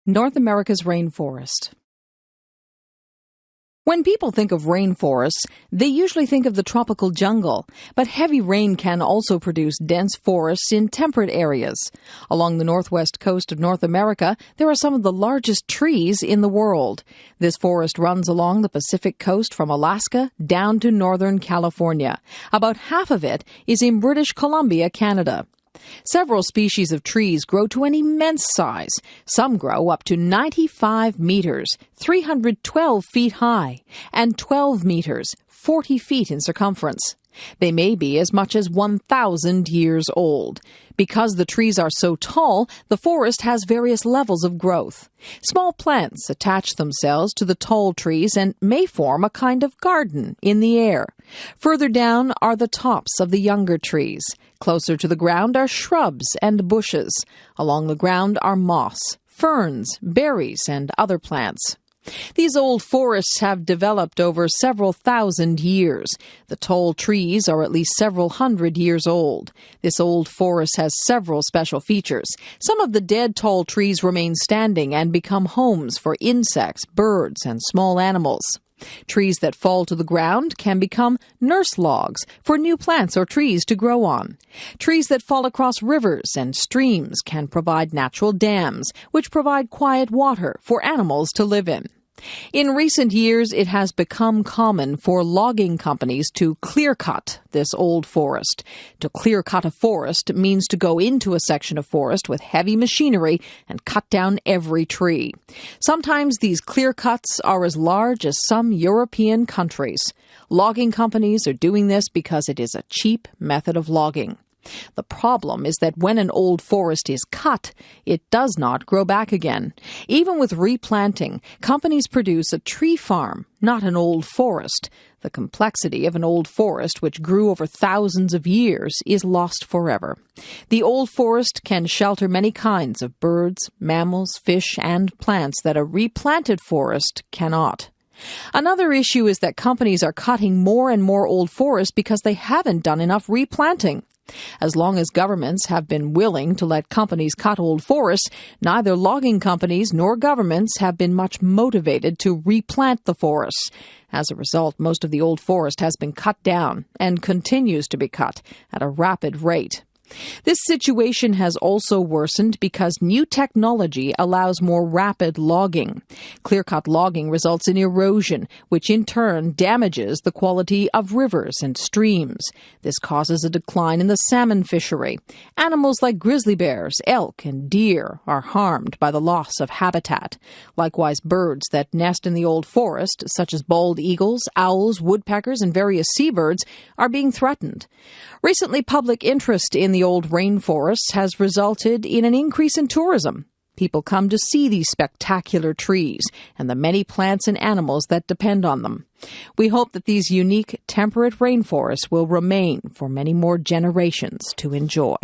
North America's rainforest. When people think of rainforests, they usually think of the tropical jungle, but heavy rain can also produce dense forests in temperate areas. Along the northwest coast of North America, there are some of the largest trees in the world. This forest runs along the Pacific coast from Alaska down to northern California. About half of it is in British Columbia, Canada. Several species of trees grow to an immense size. Some grow up to 95 meters, 312 feet high, and 12 meters, 40 feet in circumference. They may be as much as 1,000 years old. Because the trees are so tall, the forest has various levels of growth. Small plants attach themselves to the tall trees and may form a kind of garden in the air. Further down are the tops of the younger trees. Closer to the ground are shrubs and bushes. Along the ground are moss, ferns, berries, and other plants. These old forests have developed over several thousand years. The tall trees are at least several hundred years old. This old forest has several special features. Some of the dead tall trees remain standing and become homes for insects, birds, and small animals. Trees that fall to the ground can become nurse logs for new plants or trees to grow on. Trees that fall across rivers and streams can provide natural dams, which provide quiet water for animals to live in. In recent years, it has become common for logging companies to clear-cut this old forest. To clear-cut a forest means to go into a section of forest with heavy machinery and cut down every tree. Sometimes these clear-cuts are as large as some European countries. Logging companies are doing this because it is a cheap method of logging. The problem is that when an old forest is cut, it does not grow back again. Even with replanting, companies produce a tree farm, not an old forest. The complexity of an old forest, which grew over thousands of years, is lost forever. The old forest can shelter many kinds of birds, mammals, fish, and plants that a replanted forest cannot. Another issue is that companies are cutting more and more old forests because they haven't done enough replanting. As long as governments have been willing to let companies cut old forests, neither logging companies nor governments have been much motivated to replant the forests. As a result, most of the old forest has been cut down and continues to be cut at a rapid rate. This situation has also worsened because new technology allows more rapid logging. Clear-cut logging results in erosion, which in turn damages the quality of rivers and streams. This causes a decline in the salmon fishery. Animals like grizzly bears, elk, and deer are harmed by the loss of habitat. Likewise, birds that nest in the old forest, such as bald eagles, owls, woodpeckers, and various seabirds, are being threatened. Recently, public interest in the old rainforests has resulted in an increase in tourism. People come to see these spectacular trees and the many plants and animals that depend on them. We hope that these unique temperate rainforests will remain for many more generations to enjoy.